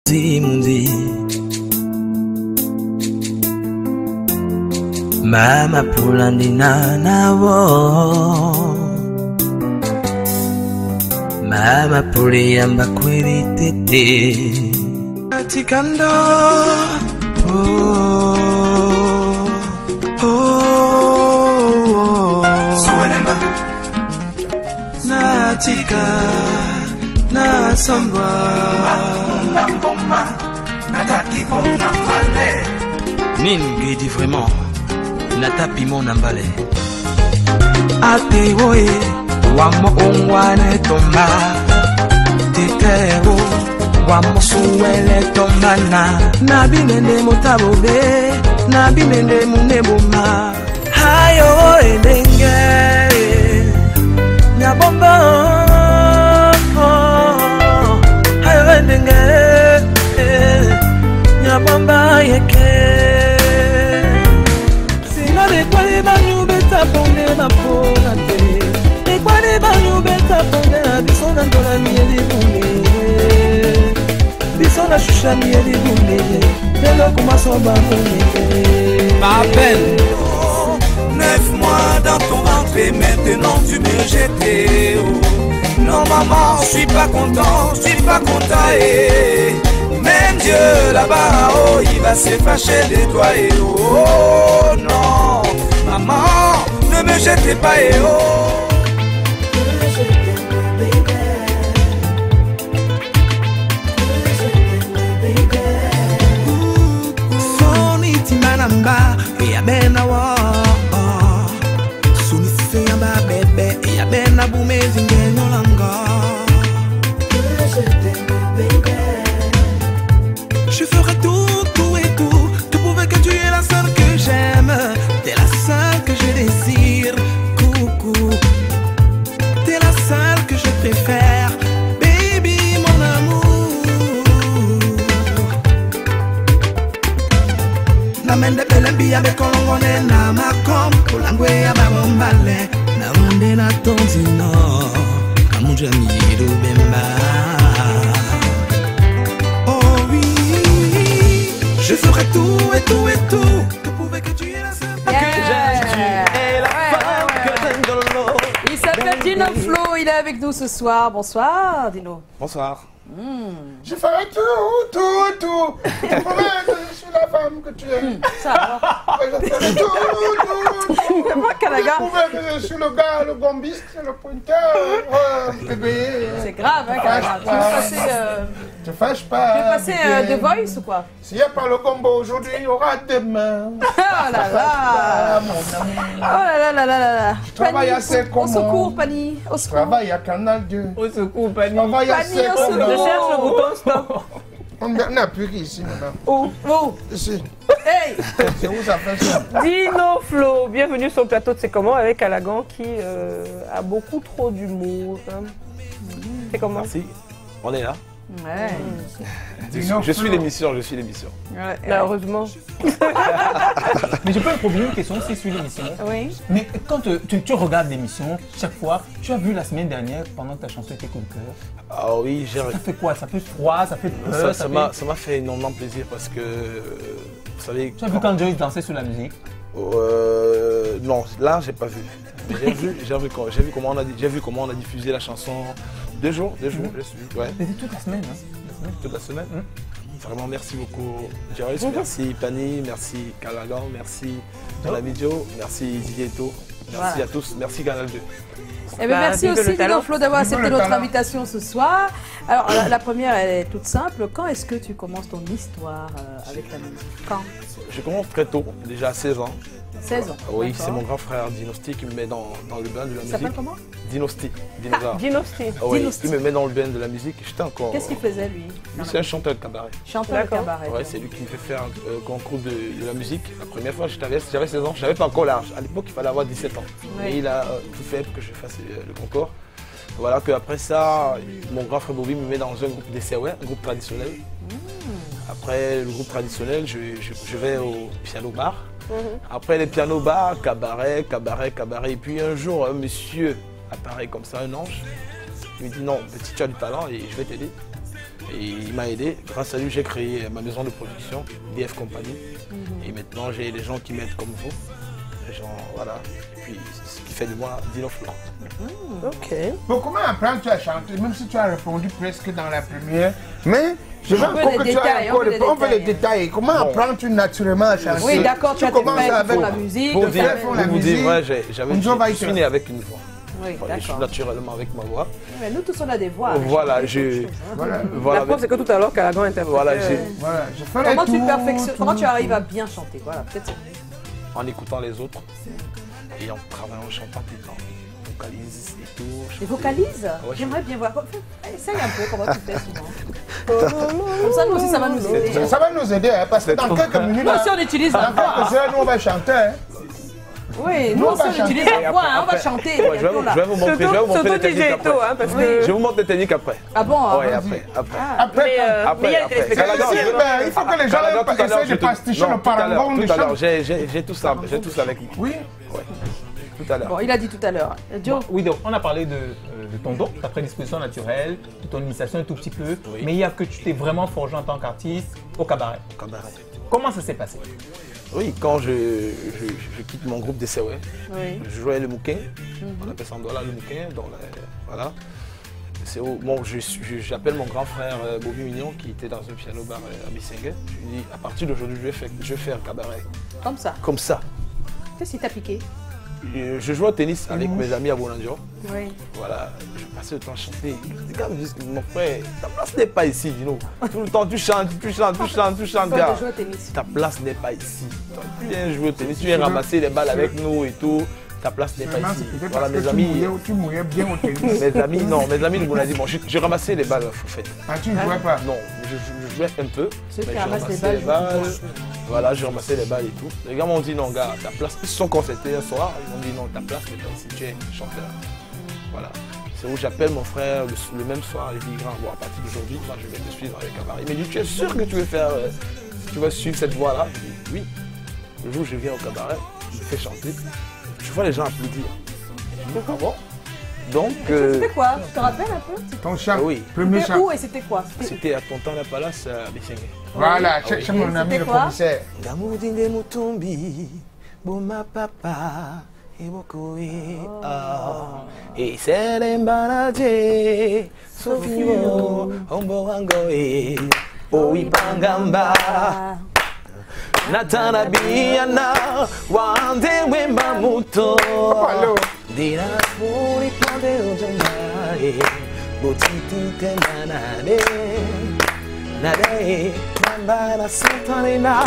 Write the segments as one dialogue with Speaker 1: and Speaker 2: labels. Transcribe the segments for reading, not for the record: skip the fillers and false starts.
Speaker 1: Mundi Mama Pulandina Nawo Mama Puliamba Kweli Tete Atikando Suelemba Natika Nasamba Ningue dit vraiment Natapi mon ambale Ate woe Wamo ongwane tomba Tetero Wamo suwele tombana Nabinende motabobe Nabinende muneboma Hayo elenge Nyabomba Hayo elenge Nyabomba yeke Sina de kwa de banyu beta ponde na pona te De kwa de banyu beta ponde na bisona ndola mieli bunge Bisona shusha mieli bunge Delo kuma soba bunge
Speaker 2: Ma peine 9 mois dans ton ventre et maintenant tu me jetais Non maman, je suis pas content, et même Dieu là-bas, oh, il va se fâcher de toi et oh non, maman, ne me jetez pas et oh.
Speaker 1: Soni timanamba, ya bena wa, suni se yamba bebe, ya bena bume zingenyo langa. Je ferai tout, tout et tout prouver que tu es la seule que j'aime. T'es la seule que je désire, coucou. T'es la seule que je préfère, baby, mon amour. Na mende belembi ya bekolongone na makom Kulangwe ya babombale Na runde na tonzino Kamuja miru bemba Je ferai tout et tout et tout pour prouver que tu es la seule que j'aime. Et la femme que j'aime dans l'eau.
Speaker 3: Il s'appelle Dino Flo, il est avec nous ce soir. Bonsoir Dino.
Speaker 4: Bonsoir.
Speaker 5: Je ferai tout. Je suis la femme que tu aimes.
Speaker 3: Ça va.
Speaker 5: Je ferai tout.
Speaker 3: Moi, Kalaga.
Speaker 5: Je prouver que je suis le gars, le gombiste, le pointeur, bébé.
Speaker 3: C'est grave, hein, Kalaga. Tu veux passer,
Speaker 5: Te fâche pas.
Speaker 3: The Voice ou quoi?
Speaker 5: S'il n'y a pas le combo aujourd'hui, il y aura demain.
Speaker 3: Oh là là. Oh là là là là là.
Speaker 5: Je travaille assez
Speaker 3: Au
Speaker 5: comment?
Speaker 3: secours, Pani. Au
Speaker 5: Je
Speaker 3: secours.
Speaker 5: travaille à Canal 2.
Speaker 6: Au secours, Pani.
Speaker 5: Je travaille assez
Speaker 3: Pani, au secours.
Speaker 6: Je
Speaker 5: comment?
Speaker 6: cherche le bouton stop.
Speaker 5: On n'a plus ici maintenant.
Speaker 3: Oh.
Speaker 5: Ici.
Speaker 3: Hey.
Speaker 5: C'est où ça fait ça?
Speaker 6: Dino Flo, bienvenue sur le plateau de C'est comment avec Callaghan qui a beaucoup trop d'humour. C'est comment?
Speaker 4: Merci. On est là.
Speaker 3: Ouais.
Speaker 4: Je suis l'émission.
Speaker 3: Ouais.
Speaker 6: Là, heureusement.
Speaker 7: Mais je peux poser une question si sur l'émission.
Speaker 3: Oui.
Speaker 7: Mais quand tu regardes l'émission, chaque fois, tu as vu la semaine dernière pendant que ta chanson était coup de cœur.
Speaker 4: Ah oui, j'ai...
Speaker 7: Ça fait quoi? Ça fait froid, ça fait peur,
Speaker 4: Ça m'a fait énormément plaisir parce que, vous savez...
Speaker 7: Tu as vu quand Joyce dansait sur la musique?
Speaker 4: Non, là, j'ai pas vu. J'ai vu comment on a diffusé la chanson. 2 jours, je suis, ouais.
Speaker 7: C'était toute la semaine, hein?
Speaker 4: Toute la semaine. Vraiment, merci beaucoup, Joyce, merci Pani, merci Callaghan, merci Joe, merci Didier Eto, merci à tous, merci Canal 2.
Speaker 3: Eh bien, merci
Speaker 6: vive le
Speaker 3: aussi
Speaker 6: talent.
Speaker 3: Dino Flo d'avoir accepté
Speaker 5: Vive le
Speaker 3: notre
Speaker 5: talent.
Speaker 3: invitation ce soir. Alors, la première, elle est toute simple. Quand est-ce que tu commences ton histoire avec la musique? Quand?
Speaker 4: Je commence très tôt, déjà à 16 ans.
Speaker 3: 16 ans.
Speaker 4: Oui,
Speaker 3: D'accord.
Speaker 4: c'est mon grand frère Dinosti qui me met dans le bain de la
Speaker 3: Il s'appelle
Speaker 4: musique.
Speaker 3: comment?
Speaker 4: Dinosti, dinosaure.
Speaker 6: Dinosti.
Speaker 4: Ah oui,
Speaker 3: Dinosti.
Speaker 4: il me met dans le bain de la musique. J'étais encore.
Speaker 3: Qu'est-ce qu'il faisait, lui?
Speaker 4: Lui, c'est un chanteur de cabaret.
Speaker 3: Chanteur de
Speaker 6: D'accord.
Speaker 3: cabaret.
Speaker 4: Ouais, c'est lui qui me fait faire un concours de la musique. La première fois, j'avais 16 ans, je n'avais pas encore l'âge. À l'époque, il fallait avoir 17 ans.
Speaker 3: Ouais.
Speaker 4: Et il a tout fait pour que je fasse le concours. Voilà qu'après ça, mon grand frère Bobby me met dans un groupe d'essai, un groupe traditionnel. Après le groupe traditionnel, je vais au piano bar. Après les piano bars, cabaret. Et puis un jour, un monsieur apparaît comme ça, un ange. Il me dit non, petit, tu as du talent et je vais t'aider. Et il m'a aidé. Grâce à lui, j'ai créé ma maison de production, DF Company. Et maintenant, j'ai des gens qui m'aident comme vous. Des gens, voilà. Et puis, c'est ce qui fait de moi Dino Florent.
Speaker 6: Ok.
Speaker 5: Bon, comment apprends-tu à chanter, même si tu as répondu presque dans la première, mais je veux
Speaker 3: On veut
Speaker 5: encore
Speaker 3: les
Speaker 5: que tu
Speaker 3: détails,
Speaker 5: aies encore
Speaker 3: on veut les
Speaker 5: on veut les
Speaker 3: détails.
Speaker 5: détails. Comment apprends-tu naturellement à chanter?
Speaker 3: Oui, d'accord, tu as tes
Speaker 5: commences
Speaker 3: frères qui
Speaker 5: avec
Speaker 3: font la musique.
Speaker 4: Pour
Speaker 3: de
Speaker 4: dire,
Speaker 3: faire-
Speaker 5: font la
Speaker 4: pour vous dire,
Speaker 5: musique.
Speaker 4: ouais,
Speaker 5: On
Speaker 4: je suis né avec une voix.
Speaker 3: Oui,
Speaker 4: Voilà, je suis
Speaker 3: d'accord.
Speaker 4: naturellement avec ma voix.
Speaker 3: Mais nous tous on a des voix.
Speaker 4: Voilà,
Speaker 5: Voilà.
Speaker 4: voilà,
Speaker 6: La preuve, c'est que tout à l'heure, Calagan interprétait.
Speaker 4: voilà, j'ai-
Speaker 5: Voilà, je ferai
Speaker 3: Comment tu
Speaker 5: tout,
Speaker 3: perfectionnes,
Speaker 5: tout.
Speaker 3: comment tu arrives à bien chanter? Voilà, peut-être c'est
Speaker 4: en écoutant les autres et en travaillant, en chantant tout le temps. On vocalise et tout.
Speaker 3: les vocalises.
Speaker 4: Ouais,
Speaker 3: J'aimerais bien voir. Essaye un peu comment tu fais souvent. Comme ça, nous aussi, ça va nous aider.
Speaker 5: Ça va nous aider, hein, parce que dans quelques minutes,
Speaker 3: Nous aussi, on utilise la
Speaker 5: dans quelques
Speaker 3: voix.
Speaker 5: heures, nous on va chanter. Hein.
Speaker 3: Oui, nous
Speaker 5: Nous, on
Speaker 3: aussi,
Speaker 5: va
Speaker 3: on utilise la voix. On va chanter.
Speaker 4: Ouais, je vais vous montrer, je vais vous montrer les techniques
Speaker 6: Surtout
Speaker 4: après.
Speaker 6: hein, parce
Speaker 3: Oui.
Speaker 6: que...
Speaker 4: Je vous montre les techniques après.
Speaker 3: Ah bon? hein?
Speaker 4: Ouais, après.
Speaker 5: Après,
Speaker 6: Mais,
Speaker 5: quand-
Speaker 6: mais il y a les
Speaker 4: après.
Speaker 6: téléspectateurs.
Speaker 4: Calagan,
Speaker 5: Si, ben, il faut que les gens
Speaker 4: Calagan, tout à l'heure,
Speaker 5: essayent de pasticher le parangon de
Speaker 4: tout à l'heure,
Speaker 5: chant.
Speaker 4: j'ai tout ça avec moi.
Speaker 5: Oui.
Speaker 4: Ouais. Tout à l'heure.
Speaker 3: Bon, il a dit tout à l'heure. Dio,
Speaker 7: Oui, donc on a parlé de ton don, ta prédisposition naturelle, de ton initiation un tout petit peu,
Speaker 4: Oui.
Speaker 7: mais il y a que tu t'es vraiment forgé en tant qu'artiste au cabaret.
Speaker 4: Cabaret.
Speaker 7: Comment ça s'est passé?
Speaker 4: Oui, quand je quitte mon groupe d'essai, ouais,
Speaker 3: oui.
Speaker 4: je jouais le mouquin, on appelle ça en dollar le mouquin, donc voilà. C'est bon, j'appelle mon grand frère Bobby Mignon qui était dans un piano bar à Bissinguet. Je lui dis, à partir d'aujourd'hui, je vais faire cabaret.
Speaker 3: Comme ça.
Speaker 4: Comme ça.
Speaker 3: Qu'est-ce qui t'a piqué?
Speaker 4: Je jouais au tennis avec mes amis à Bolandio.
Speaker 3: Oui.
Speaker 4: Voilà, je passais le temps à chanter. Les gars me disent, mon frère, ta place n'est pas ici, Dino. Tout le temps, tu chantes,
Speaker 3: Faut
Speaker 4: gars.
Speaker 3: de jouer au tennis.
Speaker 4: Ta place n'est pas ici. Tu viens jouer au tennis, tu viens ramasser les balles avec nous et tout. Ta place n'est pas
Speaker 5: Vraiment,
Speaker 4: ici.
Speaker 5: c'est peut-être
Speaker 4: Voilà,
Speaker 5: parce
Speaker 4: mes
Speaker 5: que
Speaker 4: amis.
Speaker 5: tu mouillais bien au tennis.
Speaker 4: Mes amis, non, mes amis, ils m'ont dit, bon, j'ai ramassé les balles, en fait.
Speaker 5: Ah, tu ne jouais pas.
Speaker 4: Non, je jouais un peu.
Speaker 3: Ceux qui
Speaker 4: mais j'ai
Speaker 3: ramassent les
Speaker 4: ramassé
Speaker 3: balles, jouent.
Speaker 4: Voilà, j'ai ramassé les balles et tout. Les gars m'ont dit, non, gars, ta place, ils se sont concertés un soir. Ils m'ont dit, non, ta place n'est pas ici, tu es chanteur. Voilà. C'est où j'appelle mon frère le même soir. Il dit, grand, bon, à partir d'aujourd'hui, moi, je vais te suivre avec cabaret. Il m'a dit, tu es sûr que tu veux faire, tu vas suivre cette voie-là? Je dis, oui. Le jour où je viens au cabaret, je me fais chanter. Je vois les gens applaudir. Je dis, ah bon? Donc,
Speaker 3: C'était quoi? Tu te rappelles un peu?
Speaker 5: Ton chant,
Speaker 4: oui.
Speaker 5: premier
Speaker 3: C'était
Speaker 5: chant.
Speaker 3: où et c'était quoi?
Speaker 4: C'était à Tontan la Palace à Bissingué.
Speaker 5: Voilà,
Speaker 4: oui.
Speaker 5: chez mon ami
Speaker 3: C'était
Speaker 5: le
Speaker 3: quoi?
Speaker 5: commissaire.
Speaker 4: Gamudinde mutumbi, boma papa, ebokoe, e serembaraje, sofio, ombo wangoe, oipangamba. Natana biana, wande wemba muto.
Speaker 5: Allô.
Speaker 4: Dira puri pande ojombae, botiti temanane. Nade, nambara santanena,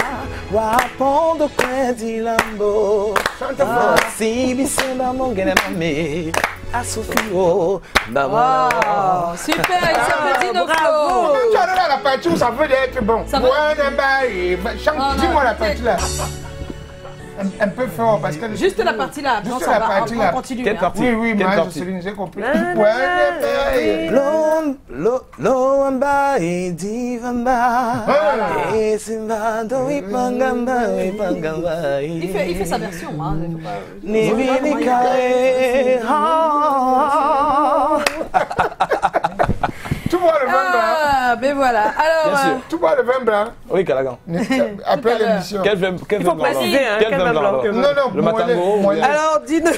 Speaker 4: wapondo kwedi lambo.
Speaker 5: Chante fort.
Speaker 4: Si bisenda mongene mame, asofio,
Speaker 3: Wow, super, il s'appelle Dino Flo.
Speaker 5: Tu as là la partie où ça veut dire être bon.
Speaker 3: Ça veut-
Speaker 5: Chante, dis-moi la partie là. Un peu fort parce que.
Speaker 3: Juste la partie là, après on
Speaker 5: Juste
Speaker 3: s'en
Speaker 5: la
Speaker 3: va,
Speaker 5: partie là.
Speaker 3: on continue.
Speaker 4: Quelle
Speaker 3: hein.
Speaker 4: partie?
Speaker 5: Oui, oui,
Speaker 4: Quelle
Speaker 5: moi,
Speaker 4: partie?
Speaker 5: Céline, j'ai compris.
Speaker 4: Lo amba e divamba e simbando ipangamba ipangamba
Speaker 3: Il fait sa version. Hein, faut pas-
Speaker 4: ni vini kae
Speaker 5: Tu bois le vin blanc.
Speaker 3: Ah, ben voilà. Alors,
Speaker 4: Bien sûr.
Speaker 5: Tu bois le vin blanc.
Speaker 4: Oui, Calagan.
Speaker 5: Après l'émission.
Speaker 4: Quel vin blanc?
Speaker 6: préciser, hein, quel vin blanc
Speaker 4: alors?
Speaker 6: que-
Speaker 5: Non, non,
Speaker 4: Le
Speaker 5: moelleux,
Speaker 4: matango.
Speaker 5: moelleux.
Speaker 6: Alors, Dino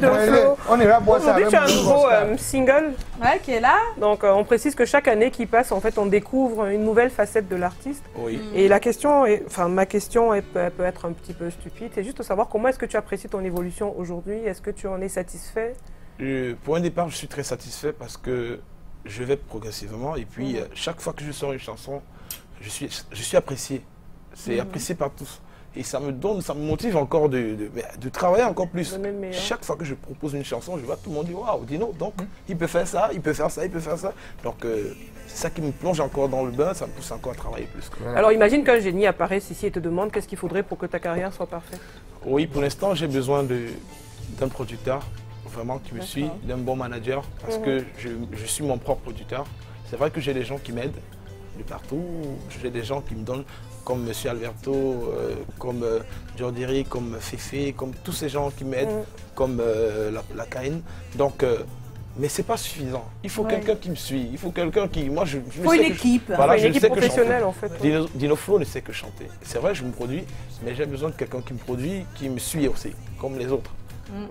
Speaker 5: Moelleux.
Speaker 6: Flo.
Speaker 5: On ira boire ça
Speaker 6: Aujourd'hui,
Speaker 5: avec
Speaker 6: tu as un
Speaker 5: mon
Speaker 6: nouveau
Speaker 5: Oscar.
Speaker 6: single.
Speaker 3: ouais, qui est là.
Speaker 6: Donc, on précise que chaque année qui passe, en fait, on découvre une nouvelle facette de l'artiste.
Speaker 4: Oui.
Speaker 6: Et la question est, enfin, ma question peut être un petit peu stupide. C'est juste de savoir comment est-ce que tu apprécies ton évolution aujourd'hui. Est-ce que tu en es satisfait?
Speaker 4: Pour un départ, je suis très satisfait parce que je vais progressivement et puis chaque fois que je sors une chanson, je suis apprécié. C'est apprécié par tous. Et ça me motive encore de travailler encore plus.
Speaker 6: Donner le meilleur.
Speaker 4: Chaque fois que je propose une chanson, je vois tout le monde dire waouh, Dino, donc il peut faire ça, il peut faire ça, il peut faire ça. Donc c'est ça qui me plonge encore dans le bain, ça me pousse encore à travailler plus.
Speaker 6: Alors, imagine qu'un génie apparaisse ici et te demande qu'est-ce qu'il faudrait pour que ta carrière soit parfaite.
Speaker 4: Oui, pour l'instant, j'ai besoin d'un producteur vraiment qui me suit, d'un bon manager, parce que je suis mon propre producteur. C'est vrai que j'ai des gens qui m'aident de partout, j'ai des gens qui me donnent, comme M. Alberto, comme Jordiri, comme Fefe, comme tous ces gens qui m'aident, comme la Caïne. Donc, Mais c'est pas suffisant. Il faut quelqu'un qui me suit. Il faut quelqu'un qui... Moi, je
Speaker 3: Il faut une équipe.
Speaker 4: Voilà,
Speaker 6: une
Speaker 4: je
Speaker 6: équipe
Speaker 4: sais que
Speaker 6: professionnelle,
Speaker 4: chanter.
Speaker 6: en fait.
Speaker 4: Dino Flow ne sait que chanter. C'est vrai, je me produis, mais j'ai besoin de quelqu'un qui me produit, qui me suit aussi, comme les autres.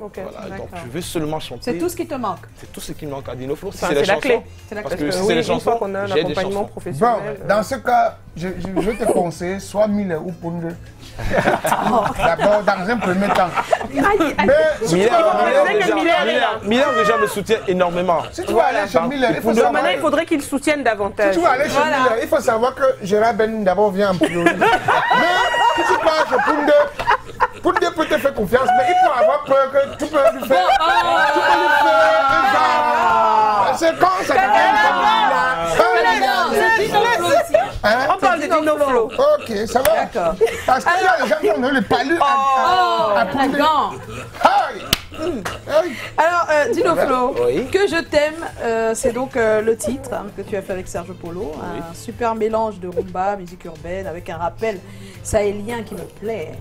Speaker 6: Ok.
Speaker 4: Voilà, donc
Speaker 3: d'accord.
Speaker 4: je veux seulement chanter.
Speaker 3: C'est tout ce qui te manque.
Speaker 4: C'est tout ce qui me manque à Dino Flow.
Speaker 6: Enfin, c'est la clé.
Speaker 3: C'est la
Speaker 4: Parce
Speaker 3: clé.
Speaker 4: que si
Speaker 6: oui,
Speaker 4: c'est les
Speaker 6: une fois
Speaker 4: chansons,
Speaker 6: qu'on a un
Speaker 4: j'ai des
Speaker 6: accompagnement
Speaker 4: chansons.
Speaker 5: Bon,
Speaker 6: professionnel.
Speaker 5: dans ce cas, je te conseille soit Miller ou Poundé. D'abord, dans un premier temps. Mais si tu
Speaker 4: Miller déjà me soutient énormément.
Speaker 5: vas aller chez Miller, il faut savoir.
Speaker 6: Maintenant, il faudrait qu'ils soutiennent davantage.
Speaker 5: Si tu vas aller chez Miller, il faut savoir que Gérard Ben d'abord vient en priorité. Mais si tu pars chez Poundé, Poundé peut te faire confiance, mais il peut avoir peur que tu peux lui faire. Tu peux lui faire un genre. C'est quand ça
Speaker 6: On parle de Dino Flow.
Speaker 5: Ok, ça va.
Speaker 3: D'accord.
Speaker 5: Parce qu'il y a les gens qui ont le palu à Poundé. Aïe.
Speaker 3: Alors, Dino Flow,
Speaker 4: Oui.
Speaker 3: Que je t'aime, c'est donc le titre que tu as fait avec Serge Polo. Un super mélange de rumba, musique urbaine, avec un rappel sahélien qui me plaît,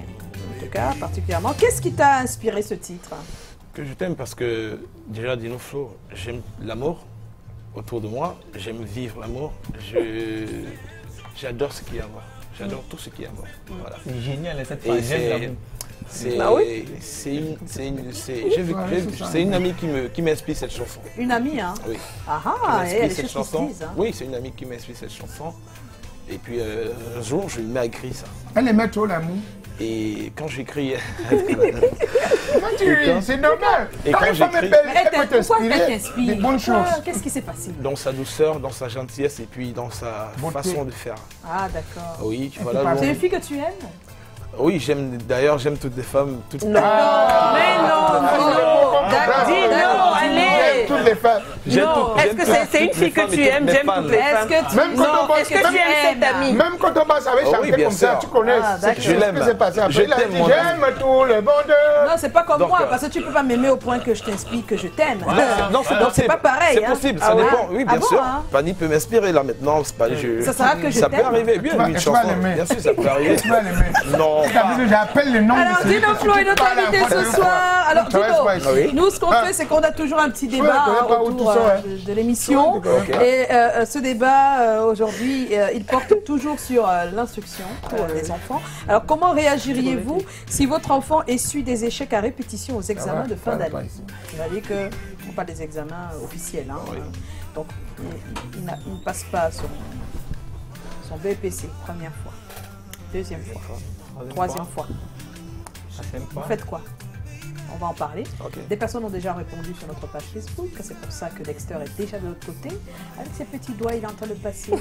Speaker 3: en tout cas, particulièrement. Qu'est-ce qui t'a inspiré ce titre?
Speaker 4: Que je t'aime parce que déjà Dino Flow, j'aime l'amour autour de moi, j'aime vivre l'amour, j'adore ce qu'il y a à voir, j'adore tout ce qu'il y a à voir. Voilà.
Speaker 7: C'est génial cette
Speaker 4: Et
Speaker 7: phrase, j'aime l'amour.
Speaker 4: c'est une amie qui m'inspire cette chanson.
Speaker 3: Une amie, hein?
Speaker 4: Oui.
Speaker 3: Ah
Speaker 4: Qui
Speaker 3: ah,
Speaker 4: m'inspire
Speaker 3: elle est
Speaker 4: cette
Speaker 3: choses qui se
Speaker 4: chanson.
Speaker 3: disent, hein.
Speaker 4: Oui, c'est une amie qui m'inspire cette chanson. Et puis un jour, je lui mets à écrire ça.
Speaker 5: Elle aimait trop l'amour.
Speaker 4: Et quand j'écris,
Speaker 5: Comment tu ris? C'est normal.
Speaker 4: Et
Speaker 5: Quand
Speaker 4: quand
Speaker 5: une femme est
Speaker 4: j'écris-
Speaker 5: belle,
Speaker 3: Mais
Speaker 5: elle peut
Speaker 3: pourquoi elle
Speaker 5: t'inspirer
Speaker 3: t'inspire?
Speaker 5: des bonnes choses.
Speaker 3: Qu'est-ce qui s'est passé?
Speaker 4: dans sa douceur, dans sa gentillesse et puis dans sa
Speaker 5: Beauté.
Speaker 4: façon de faire.
Speaker 3: Ah, d'accord.
Speaker 4: Oui,
Speaker 5: peut
Speaker 4: voilà.
Speaker 5: pas-
Speaker 3: C'est une fille que tu aimes?
Speaker 4: Oui, d'ailleurs, j'aime toutes les femmes. Toutes...
Speaker 6: Non, mais non, Dino, allez.
Speaker 5: Toutes les femmes.
Speaker 4: J'aime
Speaker 6: Non,
Speaker 4: toutes-
Speaker 6: est-ce
Speaker 4: j'aime
Speaker 6: que
Speaker 4: toutes-
Speaker 6: c'est une
Speaker 4: toutes
Speaker 6: fille
Speaker 4: les
Speaker 6: que
Speaker 4: femmes
Speaker 6: tu
Speaker 4: et
Speaker 6: aimes?
Speaker 4: toutes les
Speaker 6: J'aime
Speaker 4: fans.
Speaker 6: toutes les
Speaker 3: Est-ce
Speaker 6: femmes.
Speaker 3: que tu...
Speaker 5: Même quand
Speaker 6: Non,
Speaker 5: on bosse,
Speaker 6: est-ce que tu aimes cette amie?
Speaker 5: Même quand on avait
Speaker 4: Oh
Speaker 5: chanté
Speaker 4: oui, bien
Speaker 5: comme ça,
Speaker 4: sûr.
Speaker 5: tu connais
Speaker 3: Ah,
Speaker 5: ce
Speaker 3: d'accord.
Speaker 4: Je l'aime.
Speaker 5: qui s'est passé. Après,
Speaker 4: Je
Speaker 5: il a
Speaker 4: t'aime,
Speaker 5: dit,
Speaker 4: mon
Speaker 5: j'aime tout le monde.
Speaker 3: Non, c'est pas comme
Speaker 4: Donc,
Speaker 3: moi, parce que tu peux pas m'aimer au point que je t'inspire, que je t'aime.
Speaker 4: Non, c'est
Speaker 3: Donc c'est
Speaker 4: possible.
Speaker 3: pas pareil.
Speaker 4: C'est
Speaker 3: hein.
Speaker 4: possible,
Speaker 3: Ah
Speaker 4: ça
Speaker 3: ouais?
Speaker 4: dépend. Oui,
Speaker 3: Ah
Speaker 4: bien
Speaker 3: bon,
Speaker 4: sûr.
Speaker 3: hein?
Speaker 4: Fanny peut m'inspirer là maintenant. C'est pas,
Speaker 3: Ça sera que je
Speaker 4: ça peut
Speaker 3: t'aime.
Speaker 4: arriver. Bien,
Speaker 5: Tu vas-
Speaker 4: une
Speaker 5: tu
Speaker 4: chanson.
Speaker 5: vas l'aimer.
Speaker 4: Bien sûr, ça peut arriver.
Speaker 5: Tu vas l'aimer.
Speaker 4: Non.
Speaker 5: T'as vu que j'appelle le nom
Speaker 3: Alors,
Speaker 5: de celui
Speaker 3: Dino
Speaker 5: que
Speaker 3: Flow
Speaker 5: tu
Speaker 3: est notre
Speaker 5: parles
Speaker 3: invité
Speaker 5: à
Speaker 3: ce
Speaker 5: deux
Speaker 3: soir.
Speaker 5: fois.
Speaker 3: Alors,
Speaker 5: Tu te restes
Speaker 3: Dino,
Speaker 5: pas ici.
Speaker 4: Oui.
Speaker 3: nous, ce qu'on
Speaker 5: Ah.
Speaker 3: fait, c'est qu'on a toujours un petit
Speaker 5: Ouais,
Speaker 3: débat
Speaker 5: je connais pas où
Speaker 3: autour
Speaker 5: tout ça, hein.
Speaker 3: de l'émission.
Speaker 5: Ok.
Speaker 3: Et ce débat, aujourd'hui, il porte toujours sur l'instruction des enfants. Alors, comment réagiriez-vous si votre enfant essuie des échecs à répétition aux examens de fin d'année? C'est-à-dire qu'on parle des examens officiels. Hein.
Speaker 4: Oui.
Speaker 3: Donc, il ne passe pas son BEPC, première fois, deuxième fois, troisième fois. Vous faites quoi? On va en parler.
Speaker 4: Ok.
Speaker 3: Des personnes ont déjà répondu sur notre page Facebook. C'est pour ça que Dexter est déjà de l'autre côté. Avec ses petits doigts, il est en train de passer sur...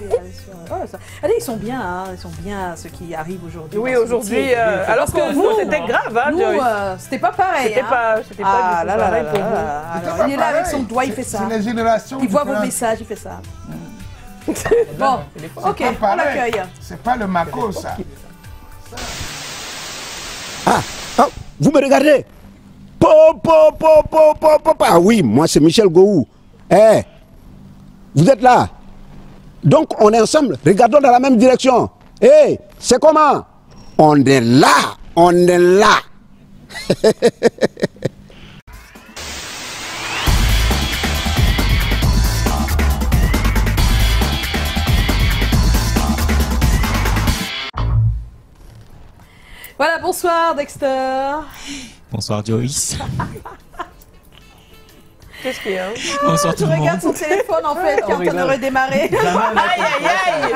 Speaker 3: Oh, ça... Allez, ils sont bien, hein. Ils sont bien ceux qui arrivent aujourd'hui.
Speaker 6: Oui,
Speaker 3: dans ce
Speaker 6: aujourd'hui,
Speaker 3: métier.
Speaker 6: alors que vous, c'était grave, hein,
Speaker 3: Nous,
Speaker 6: Joyce.
Speaker 3: c'était pas pareil.
Speaker 6: C'était
Speaker 3: hein.
Speaker 6: pas du tout pareil pour vous.
Speaker 3: Alors, il est là avec son doigt, il fait ça.
Speaker 5: C'est les générations.
Speaker 3: Il voit vos
Speaker 5: différentes.
Speaker 3: messages, il fait ça. Bon, ok,
Speaker 5: C'est pas
Speaker 3: on
Speaker 5: pareil.
Speaker 3: l'accueille.
Speaker 5: C'est pas le Mako, ça.
Speaker 8: Ah, vous me regardez? Ah oui, moi c'est Michel Gouou. Eh, vous êtes là? Donc on est ensemble, regardons dans la même direction. Eh, c'est comment? On est là, on est là.
Speaker 3: Voilà, bonsoir Dexter.
Speaker 9: Bonsoir Joyce.
Speaker 6: Qu'est-ce qu'il y a?
Speaker 9: Bonsoir
Speaker 3: Tu
Speaker 9: tout le
Speaker 3: regardes
Speaker 9: monde.
Speaker 3: son téléphone en fait, qui est en train de redémarrer.
Speaker 6: Aïe, aïe, aïe.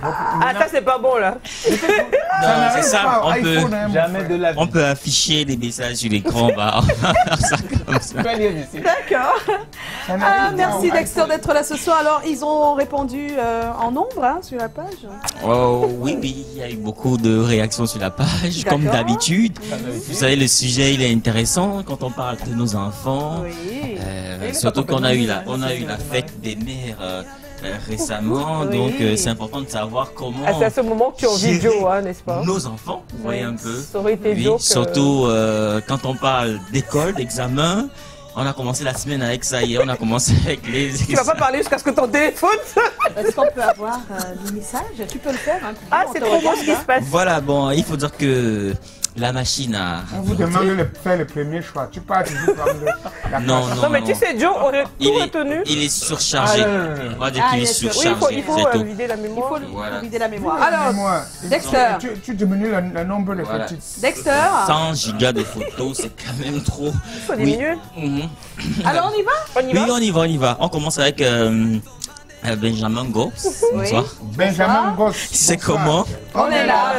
Speaker 6: Ah, ça, c'est pas bon, là.
Speaker 9: Non, c'est ça,
Speaker 5: Pas au
Speaker 9: on peut,
Speaker 5: iPhone, hein, mon
Speaker 7: Jamais
Speaker 5: frère.
Speaker 7: de la vie.
Speaker 9: on peut afficher des messages sur l'écran, on va faire ça comme ça.
Speaker 7: Tu peux lire ici.
Speaker 3: D'accord.
Speaker 5: Ça
Speaker 3: Ah,
Speaker 5: n'arrive pas
Speaker 3: merci
Speaker 5: au
Speaker 3: Dexter
Speaker 5: iPhone.
Speaker 3: d'être là ce soir. Alors, ils ont répondu en nombre hein, sur la page.
Speaker 9: Oh, oui, il y a eu beaucoup de réactions sur la page, comme
Speaker 3: D'accord.
Speaker 9: d'habitude. Vous savez, le sujet, il est intéressant quand on parle de nos enfants.
Speaker 3: Oui.
Speaker 9: Surtout qu'on a eu la fête des mères récemment,
Speaker 3: Oui.
Speaker 9: donc c'est important de savoir comment
Speaker 6: Ah, c'est à ce moment que tu as envie
Speaker 9: gérer
Speaker 6: Joe, hein, n'est-ce pas?
Speaker 9: nos enfants, vous voyez un peu.
Speaker 6: Ça aurait été
Speaker 9: Oui,
Speaker 6: Joe que-
Speaker 9: surtout quand on parle d'école, d'examen. On a commencé la semaine avec ça hier, on a commencé avec les
Speaker 6: Tu vas pas parler jusqu'à ce que ton téléphone...
Speaker 3: Est-ce qu'on peut avoir des messages? Tu peux le faire. Hein,
Speaker 6: Ah, c'est trop beau ce qui se passe.
Speaker 9: Voilà, bon, il faut dire que la machine à
Speaker 5: On vous demande de faire le premier choix. Tu pars toujours prendre la
Speaker 9: Non,
Speaker 5: place.
Speaker 9: non,
Speaker 6: Non, mais tu sais, Joe aurait tout retenu.
Speaker 9: Il est surchargé.
Speaker 5: Ah, non.
Speaker 9: On va dire
Speaker 3: Ah,
Speaker 9: qu'il est
Speaker 3: il est sur-
Speaker 6: Oui,
Speaker 9: surchargé.
Speaker 6: il faut
Speaker 9: c'est tout.
Speaker 6: vider la
Speaker 3: Il
Speaker 6: mémoire.
Speaker 3: faut
Speaker 9: Voilà.
Speaker 3: vider la mémoire.
Speaker 5: Alors,
Speaker 3: Alors, Dexter.
Speaker 5: Tu diminues le nombre de
Speaker 9: Voilà.
Speaker 5: petites.
Speaker 3: Dexter.
Speaker 9: 100 gigas de photos, c'est quand même trop.
Speaker 6: Il faut
Speaker 9: Oui.
Speaker 6: diminuer.
Speaker 9: Mhm.
Speaker 3: Alors, on y va?
Speaker 6: On y
Speaker 9: Oui,
Speaker 6: va?
Speaker 9: on y va. On commence avec Benjamin Go. Bonsoir.
Speaker 5: Benjamin Goss.
Speaker 9: C'est comment
Speaker 3: On est là.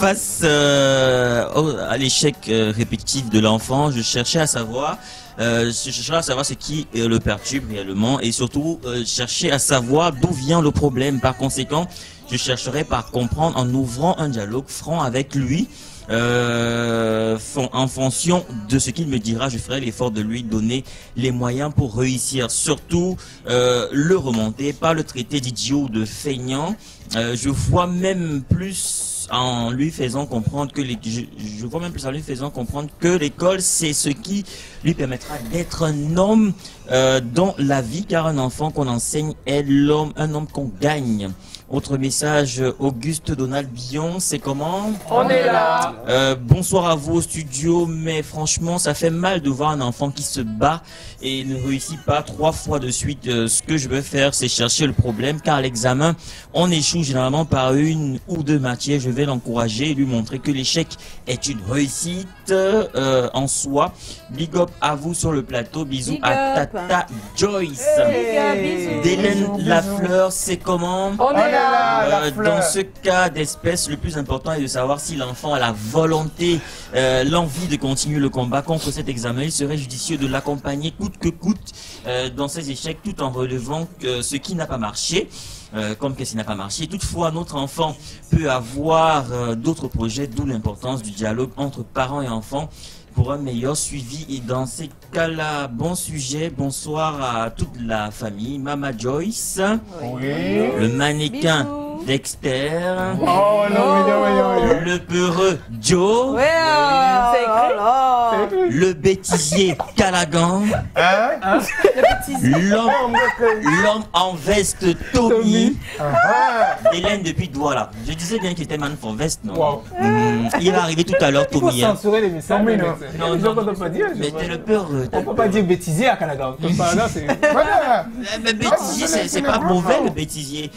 Speaker 9: Face à l'échec répétitif de l'enfant, je cherchais à savoir ce qui le perturbe réellement et surtout chercher à savoir d'où vient le problème. Par conséquent, je chercherai par comprendre en ouvrant un dialogue franc avec lui. En fonction de ce qu'il me dira, je ferai l'effort de lui donner les moyens pour réussir. Surtout le remonter, pas le traiter d'idiot ou de feignant. Je vois même plus en lui faisant comprendre que je vois même plus en lui faisant comprendre que l'école c'est ce qui lui permettra d'être un homme dans la vie, car un enfant qu'on enseigne est un homme qu'on gagne. Autre message, Auguste Donald Billon, c'est comment?
Speaker 6: On est là.
Speaker 9: Bonsoir à vous au studio, mais franchement, ça fait mal de voir un enfant qui se bat et ne réussit pas 3 fois de suite. Ce que je veux faire, c'est chercher le problème, car à l'examen, on échoue généralement par 1 ou 2 matières. Je vais l'encourager et lui montrer que l'échec est une réussite en soi. Big up à vous sur le plateau. Bisous
Speaker 3: Big
Speaker 9: à
Speaker 3: up.
Speaker 9: Tata Joyce.
Speaker 3: Bisous.
Speaker 9: D'Hélène Lafleur, c'est comment?
Speaker 6: On est là.
Speaker 9: Dans ce cas d'espèce, le plus important est de savoir si l'enfant a la volonté, l'envie de continuer le combat contre cet examen. Il serait judicieux de l'accompagner coûte que coûte dans ses échecs, tout en relevant ce qui n'a pas marché. Comme qu'est-ce qui n'a pas marché. Toutefois, notre enfant peut avoir d'autres projets, d'où l'importance du dialogue entre parents et enfants pour un meilleur suivi. Et dans ces cas-là, bon sujet, bonsoir à toute la famille. Mama Joyce,
Speaker 5: Oui.
Speaker 9: le mannequin
Speaker 3: Bisous.
Speaker 9: Dexter,
Speaker 5: Oh non,
Speaker 9: le peureux Joe,
Speaker 3: Ouais,
Speaker 6: C'est écrit.
Speaker 3: oh là.
Speaker 9: le bêtisier Callaghan,
Speaker 5: Hein?
Speaker 9: l'homme en veste Tommy,
Speaker 5: Ah,
Speaker 9: Hélène depuis Douala. Je disais bien qu'il était man for vest, non?
Speaker 7: Wow.
Speaker 9: Il est arrivé tout à l'heure,
Speaker 7: Il faut
Speaker 9: Tommy. Hein.
Speaker 7: censurer les messages.
Speaker 5: Non, mais non.
Speaker 9: Non,
Speaker 7: Les
Speaker 9: non,
Speaker 7: gens qu'on ne peut pas dire.
Speaker 9: mais t'es le peureux.
Speaker 7: On ne peut pas dire bêtisier à Calagan. Calagan, c'est.
Speaker 5: voilà.
Speaker 9: Mais bêtisier, c'est pas mauvais le bêtisier.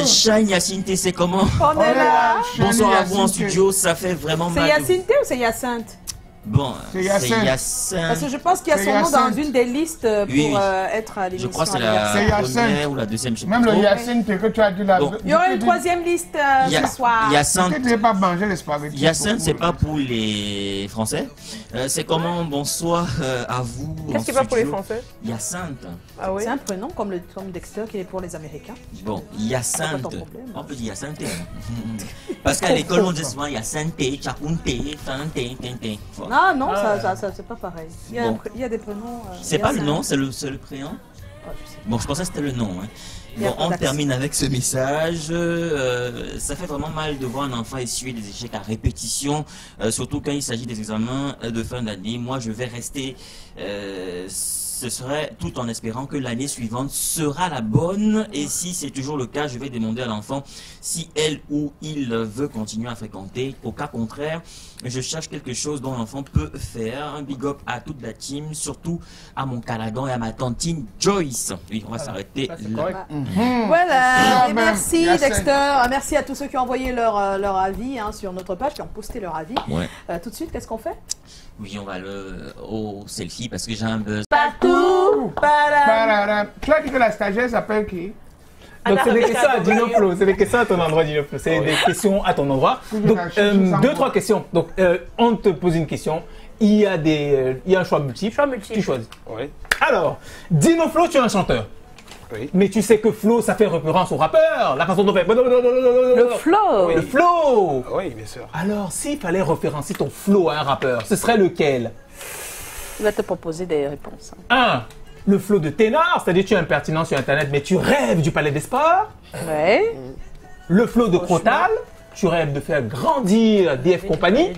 Speaker 9: Shine Yacine, c'est comment?
Speaker 3: On est là.
Speaker 9: Bonsoir à vous en studio, ça fait vraiment
Speaker 3: C'est
Speaker 9: mal.
Speaker 3: Yacinthe ou c'est Hyacinthe?
Speaker 9: Bon,
Speaker 5: C'est
Speaker 9: c'est
Speaker 5: Hyacinthe.
Speaker 9: Hyacinthe.
Speaker 3: Parce que je pense qu'il y a
Speaker 5: C'est
Speaker 3: son nom dans
Speaker 5: Hyacinthe.
Speaker 3: une des listes pour
Speaker 9: Oui, oui.
Speaker 3: être à l'émission.
Speaker 9: Je crois que c'est
Speaker 3: avec
Speaker 9: la
Speaker 5: C'est
Speaker 3: Hyacinthe.
Speaker 5: Hyacinthe.
Speaker 9: première ou la deuxième, je sais
Speaker 5: Même
Speaker 9: pas
Speaker 5: le
Speaker 9: trop.
Speaker 5: Hyacinthe que tu as dit là.
Speaker 9: Bon.
Speaker 3: Il y aura une 3e liste ce soir.
Speaker 9: Hyacinthe,
Speaker 5: Peut-être que tu n'as pas mangé les spaghettis.
Speaker 9: Hyacinthe, c'est pas pour les Français. C'est comment? Bonsoir à vous.
Speaker 6: Qu'est-ce
Speaker 9: en
Speaker 6: qui est pas pour les
Speaker 9: studio.
Speaker 6: Français?
Speaker 9: Hyacinthe.
Speaker 6: Ah oui.
Speaker 3: C'est un prénom comme Dexter qui est pour les Américains.
Speaker 9: Bon,
Speaker 3: C'est pas
Speaker 9: Hyacinthe.
Speaker 3: ton problème.
Speaker 9: On peut dire Hyacinthe. Parce qu'à l'école, on dit souvent Hyacinthe, Chakunte, Fante, Tinte. Bon.
Speaker 3: Non, non, ça c'est pas pareil.
Speaker 9: Bon.
Speaker 3: Il y a des prénoms.
Speaker 9: C'est pas le
Speaker 3: Hyacinthe.
Speaker 9: nom, c'est le prénom.
Speaker 3: Oh, je sais.
Speaker 9: Bon, je pensais que c'était le nom. Hein.
Speaker 3: Il y a
Speaker 9: Bon, on
Speaker 3: pas
Speaker 9: termine avec ce message. Ça fait vraiment mal de voir un enfant essuyer des échecs à répétition, surtout quand il s'agit des examens de fin d'année. Moi, je vais rester. Ce serait tout en espérant que l'année suivante sera la bonne. Et si c'est toujours le cas, je vais demander à l'enfant si elle ou il veut continuer à fréquenter. Au cas contraire, je cherche quelque chose dont l'enfant peut faire. Un big up à toute la team, surtout à mon Calagan et à ma tantine Joyce. Oui, on va s'arrêter
Speaker 7: Ça, c'est
Speaker 9: là.
Speaker 7: correct.
Speaker 3: Voilà,
Speaker 5: Ah,
Speaker 3: et
Speaker 5: ben,
Speaker 3: merci
Speaker 5: Hyacinthe.
Speaker 3: Dexter, merci à tous ceux qui ont envoyé leur avis sur notre page, qui ont posté leur avis.
Speaker 9: Ouais.
Speaker 3: Tout de suite, qu'est-ce qu'on fait?
Speaker 9: Oui, on va au selfie parce que j'ai un buzz.
Speaker 3: Partout,
Speaker 5: Tu as dit que la stagiaire s'appelle qui?
Speaker 7: Donc c'est des questions à Dinoflo, c'est des questions à ton endroit Dinoflo, c'est des questions à ton endroit. Donc deux, trois questions. Donc on te pose une question, il y a un choix multiple.
Speaker 6: Choix multiple.
Speaker 7: Tu choisis.
Speaker 4: Oui.
Speaker 7: Alors, Dinoflo, tu es un chanteur.
Speaker 4: Oui.
Speaker 7: Mais tu sais que flow, ça fait référence au rappeur. La façon dont on fait.
Speaker 3: le flow.
Speaker 7: Le flow.
Speaker 4: Oui, bien sûr.
Speaker 7: Alors, s'il fallait référencer ton flow à un rappeur, ce serait lequel?
Speaker 3: Il va te proposer des réponses.
Speaker 7: 1. Le flow de Ténard, c'est-à-dire tu es impertinent sur Internet, mais tu rêves du palais des sports.
Speaker 3: Ouais.
Speaker 7: Le flow de Crotal, tu rêves de faire grandir DF Compagnie.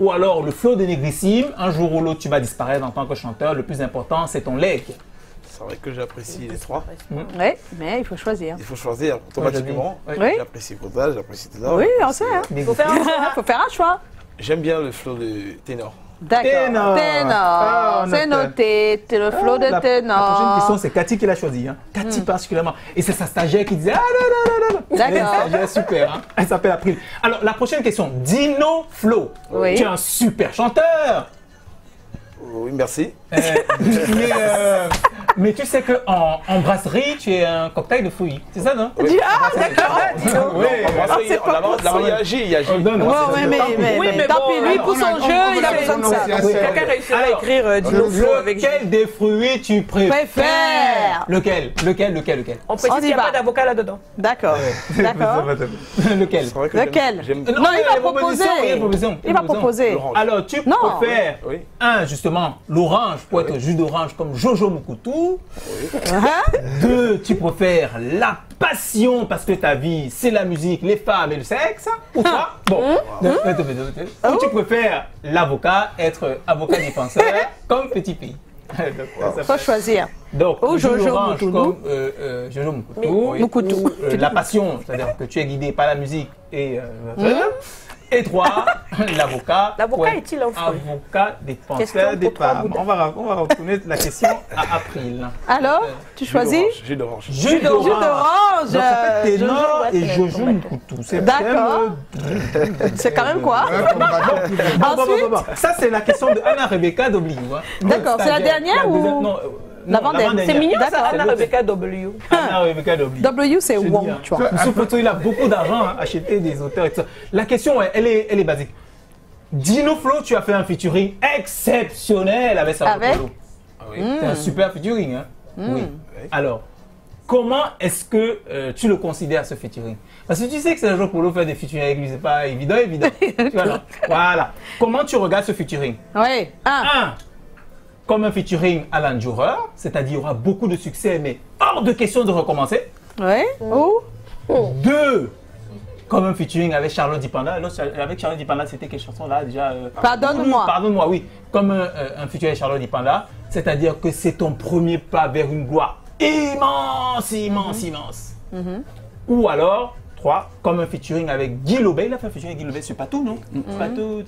Speaker 7: Ou alors le flow de Négrissime, un jour ou l'autre tu vas disparaître en tant que chanteur, le plus important c'est ton leg.
Speaker 4: C'est vrai que j'apprécie les trois.
Speaker 3: Ouais, mais il faut choisir.
Speaker 4: Il faut choisir automatiquement.
Speaker 7: Oui.
Speaker 3: Oui.
Speaker 4: J'apprécie Kotal, j'apprécie tout ça.
Speaker 3: Oui, on sait. Hein.
Speaker 7: Des-
Speaker 3: Faut faire un choix.
Speaker 4: J'aime bien le flow de ténor.
Speaker 3: D'accord.
Speaker 7: Ténor. Ah,
Speaker 3: C'est noté. Le flow de
Speaker 7: La prochaine
Speaker 3: ténor.
Speaker 7: question, c'est Cathy qui l'a choisi. Hein. Cathy particulièrement. Et c'est sa stagiaire qui disait, ah non.
Speaker 3: D'accord.
Speaker 7: Elle est stagiaire super. Hein. Elle s'appelle April. Alors, la prochaine question. Dino Flo.
Speaker 3: Oui.
Speaker 7: Tu es un super chanteur.
Speaker 4: Oui, merci.
Speaker 7: Mais tu sais qu'en brasserie, tu es un cocktail de fruits. C'est ça, non?
Speaker 4: Oui.
Speaker 3: Ah, d'accord.
Speaker 7: Oui.
Speaker 4: Là-bas, il agit.
Speaker 3: Mais tant pis, lui, pour son jeu, il a besoin de ça.
Speaker 6: Quelqu'un réussira à écrire Dino Flo avec
Speaker 7: Lequel des fruits tu préfères? Lequel?
Speaker 6: On précise qu'il n'y a pas d'avocat là-dedans.
Speaker 3: D'accord.
Speaker 7: Lequel?
Speaker 3: Lequel? Non, il va proposer. Il va proposer.
Speaker 7: Alors, tu préfères, justement, l'orange pour être jus d'orange comme Jojo Moukoutou. 2, tu préfères la passion parce que ta vie, c'est la musique, les femmes et le sexe. Ou pas? Bon. Ou tu préfères l'avocat, être avocat défenseur comme Petit Pays.
Speaker 3: Faut choisir.
Speaker 7: Donc,
Speaker 3: Ou Jojo
Speaker 7: orange
Speaker 3: Moukoutou.
Speaker 7: comme Jojo Moukoutou.
Speaker 3: Moukoutou.
Speaker 7: La passion, c'est-à-dire que tu es guidé par la musique et... Et 3, l'avocat.
Speaker 6: L'avocat est-il un fruit?
Speaker 7: Avocat défenseur des femmes. On va retourner la question à April.
Speaker 3: Alors, tu choisis?
Speaker 4: Jus d'orange.
Speaker 7: Jus d'orange.
Speaker 3: d'orange.
Speaker 7: Donc ça fait ténor et Jojo Moukoutou.
Speaker 3: D'accord. C'est quand même quoi?
Speaker 7: Ensuite, ça c'est la question de Anna Rebecca d'Obliou.
Speaker 3: D'accord, c'est la dernière ou l'avant-dernière?
Speaker 6: C'est mignon ça,
Speaker 3: D'accord.
Speaker 6: Anna Rebecca W.
Speaker 7: Anna Rebecca d'Obliou.
Speaker 3: W, c'est Wong, tu vois.
Speaker 7: Ce photo, il a beaucoup d'argent à acheter des auteurs et tout ça. La question, elle est basique. Dino Flo, tu as fait un featuring exceptionnel avec Sergio Polo. C'est un super featuring, hein? Oui. Alors, comment est-ce que tu le considères ce featuring? Parce que tu sais que Sergio Polo fait des featuring avec lui, c'est pas évident. Tu vois, voilà. Comment tu regardes ce featuring?
Speaker 3: Oui.
Speaker 7: 1. Comme un featuring Alan Dürer, c'est-à-dire il y aura beaucoup de succès, mais hors de question de recommencer.
Speaker 3: Oui. Ou
Speaker 7: 2. Comme un featuring avec Charlotte Dipanda. Avec Charlotte Dipanda, c'était quelle chanson là déjà?
Speaker 3: Pardonne-moi.
Speaker 7: Pardonne-moi, oui. Comme un featuring avec Charlotte Dipanda, c'est-à-dire que c'est ton premier pas vers une gloire immense. Ou alors, 3, comme un featuring avec Guy Lobet. Il a fait un featuring avec Guy Lobet, c'est pas tout, non? Patou,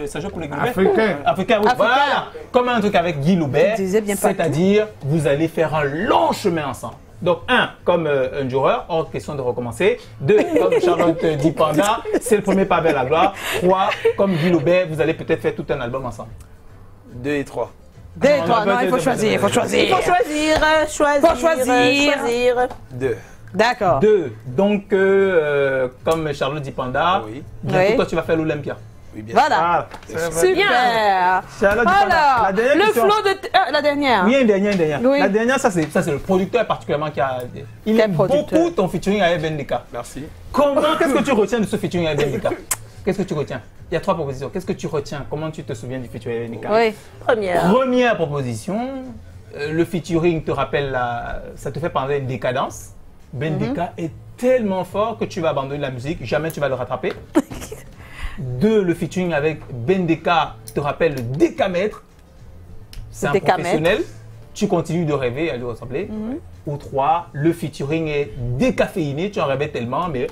Speaker 7: ça joue pour les Guy Lobet. Africain, oui. Voilà. Comme un truc avec Guy Lobet, c'est-à-dire vous allez faire un long chemin ensemble. Donc 1, comme un joueur, hors question de recommencer. 2, comme Charlotte Dipanda, c'est le premier pas vers la gloire. 3, comme Guy Lobet, vous allez peut-être faire tout un album ensemble.
Speaker 4: 2 et 3.
Speaker 3: 2 et 3, non, il faut choisir. Il faut choisir.
Speaker 4: 2.
Speaker 3: D'accord.
Speaker 7: 2, donc comme Charlotte Dipanda, bientôt toi tu vas faire l'Olympia.
Speaker 4: Oui, bien
Speaker 3: Voilà. Super.
Speaker 7: Charlotte Dipanda.
Speaker 3: Alors, le flow de... la dernière.
Speaker 7: Oui, une dernière.
Speaker 3: Oui.
Speaker 7: La dernière, ça c'est le producteur particulièrement qui a... Il aime beaucoup ton featuring avec Bendeka.
Speaker 4: Merci.
Speaker 7: Qu'est-ce que tu retiens de ce featuring avec Bendeka? Qu'est-ce que tu retiens? Il y a 3 propositions. Qu'est-ce que tu retiens? Comment tu te souviens du featuring avec Bendeka?
Speaker 3: Oui.
Speaker 7: Première proposition, le featuring te rappelle ça te fait penser à une décadence. Bendeka est tellement fort que tu vas abandonner la musique, jamais tu vas le rattraper. 2, le featuring avec Bendeka te rappelle le décamètre. C'est un professionnel. Tu continues de rêver à lui ressembler. Ou 3, le featuring est décaféiné, tu en rêvais tellement, mais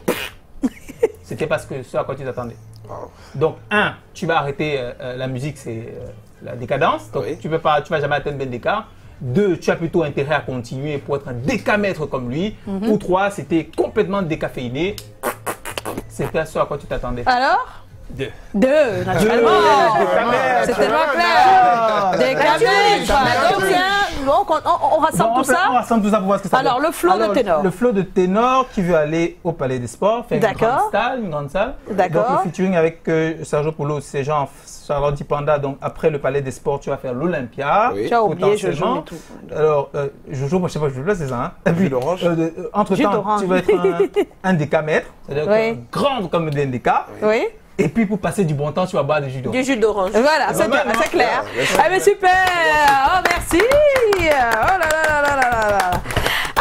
Speaker 7: c'était parce que ce à quoi tu t'attendais. Donc 1, tu vas arrêter la musique, c'est la décadence. Donc tu vas jamais atteindre Bendeka. 2, tu as plutôt intérêt à continuer pour être un décamètre comme lui. Ou 3, c'était complètement décaféiné. C'était à ce à quoi tu t'attendais.
Speaker 3: Alors
Speaker 4: 2.
Speaker 3: 2, naturellement. C'est tellement clair. On rassemble tout ça.
Speaker 7: On rassemble tout ça pour voir ce que ça
Speaker 3: Alors,
Speaker 7: donne.
Speaker 3: le flow de ténor.
Speaker 7: Le flow de ténor qui veut aller au Palais des Sports, faire une grande salle.
Speaker 3: D'accord.
Speaker 7: Donc, le featuring avec Sergio Polo, c'est genre Charlotte Dipanda. Donc, après le Palais des Sports, tu vas faire l'Olympia.
Speaker 3: Tu as oublié Jojo et tout.
Speaker 7: Alors, Jojo, moi, je sais pas, je veux pas, c'est ça. Hein. Et puis, entre-temps, tu vas être un décamètre, c'est-à-dire grand comme des déca.
Speaker 3: Oui.
Speaker 7: Et puis pour passer du bon temps, tu vas boire du jus d'orange.
Speaker 6: Du jus d'orange.
Speaker 3: Voilà, c'est clair. Ah mais super. Oh merci. Oh là là là là là là.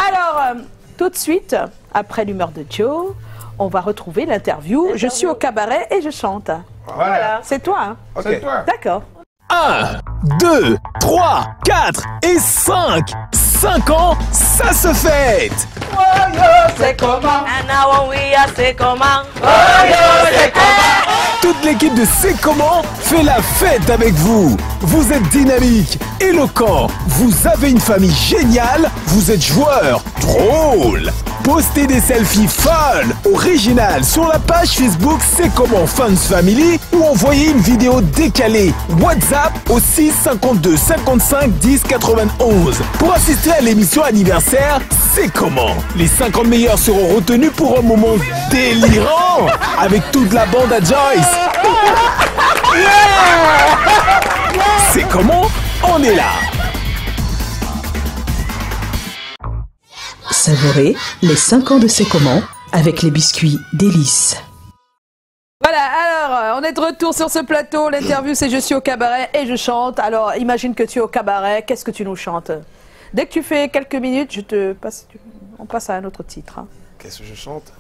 Speaker 3: Alors, tout de suite, après l'humeur de Joe, on va retrouver l'interview. Je suis au cabaret et je chante.
Speaker 5: Voilà.
Speaker 3: C'est toi, hein?
Speaker 5: C'est toi.
Speaker 3: D'accord.
Speaker 10: 1, 2, 3, 4 et 5. 5 ans, ça se fête.
Speaker 6: C'est comment?
Speaker 11: And now we are c'est comment?
Speaker 6: C'est comment?
Speaker 10: toute l'équipe de C'est Comment fait la fête avec vous. Vous êtes dynamique, éloquent, vous avez une famille géniale, vous êtes joueur, drôle. Postez des selfies fun, originales sur la page Facebook C'est Comment Fans Family ou envoyez une vidéo décalée WhatsApp au 6 52 55 10 91 pour assister à l'émission anniversaire C'est Comment. Les 50 meilleurs seront retenus pour un moment délirant avec toute la bande à Joyce. C'est Comment? On est là.
Speaker 11: Savourez les 5 ans de C'est Comment avec les biscuits Délices.
Speaker 3: Voilà, alors, on est de retour sur ce plateau. L'interview, c'est Je suis au cabaret et je chante. Alors, imagine que tu es au cabaret. Qu'est-ce que tu nous chantes? Dès que tu fais quelques minutes, on passe à un autre titre. Hein.
Speaker 4: Qu'est-ce que je chante?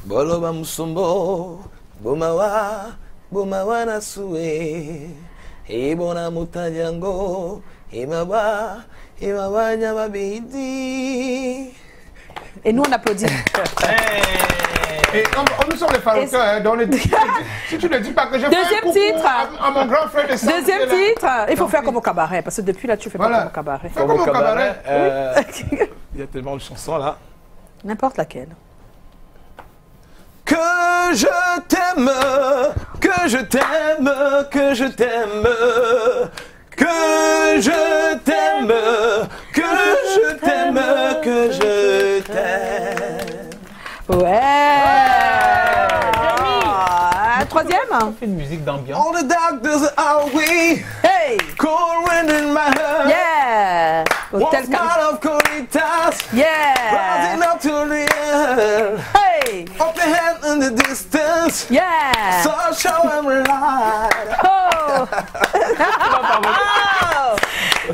Speaker 4: Boloba musombo, bomawa, bomawa nasue, ibona mutajango, imawa nyamabidi.
Speaker 3: Et nous, on applaudit.
Speaker 5: Et nous sommes les Faroukins, donc si tu ne dis pas que je fais
Speaker 3: Deuxième
Speaker 5: un coucou
Speaker 3: titre.
Speaker 5: à mon grand frère de sang.
Speaker 3: Deuxième titre. Il faut faire comme au cabaret, parce que depuis là, tu fais pas comme au cabaret.
Speaker 5: Fais comme au cabaret.
Speaker 4: Il y a tellement de chansons là.
Speaker 3: N'importe laquelle.
Speaker 4: Que je t'aime, que je t'aime, que je t'aime, que je t'aime, que je t'aime, que je t'aime.
Speaker 3: Ouais. Un troisième.
Speaker 7: On fait une musique d'ambiance.
Speaker 4: All the doctors are we.
Speaker 3: Hey.
Speaker 4: Cold wind in my heart.
Speaker 3: Yeah.
Speaker 4: One smile of Coritas.
Speaker 3: Yeah.
Speaker 4: Rising up to the air.
Speaker 3: Hey.
Speaker 4: Up the hand in the distance.
Speaker 3: Yeah.
Speaker 4: So show and relight.
Speaker 3: Oh.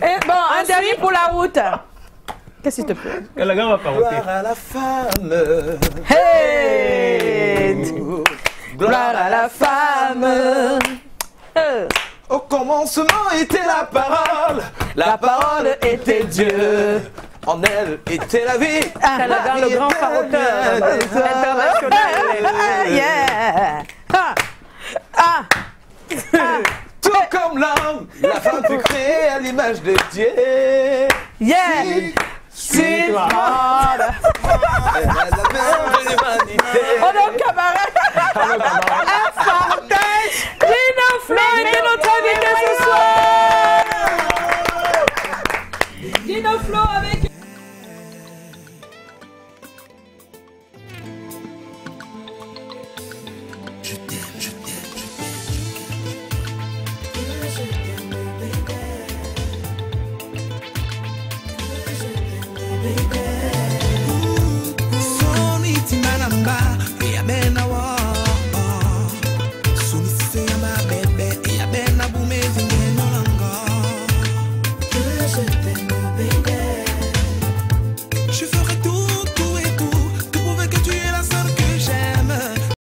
Speaker 3: Et bon, un dernier pour la route. Qu'est-ce qu'il te plaît?
Speaker 7: Calagan va paroter.
Speaker 4: Gloire à la femme.
Speaker 3: Hey. Gloire à la femme.
Speaker 4: Au commencement était la parole était Dieu. En elle était la vie.
Speaker 6: Calagan, le grand faroteur international.
Speaker 3: Yeah.
Speaker 4: Tout comme l'homme, la femme fut créée à l'image de Dieu.
Speaker 3: Yeah. C'est
Speaker 4: toi.
Speaker 3: On est au cabaret. Un fartage. Dino Flo était notre invité ce soir. Dino Flo avec...
Speaker 2: Je t'aime.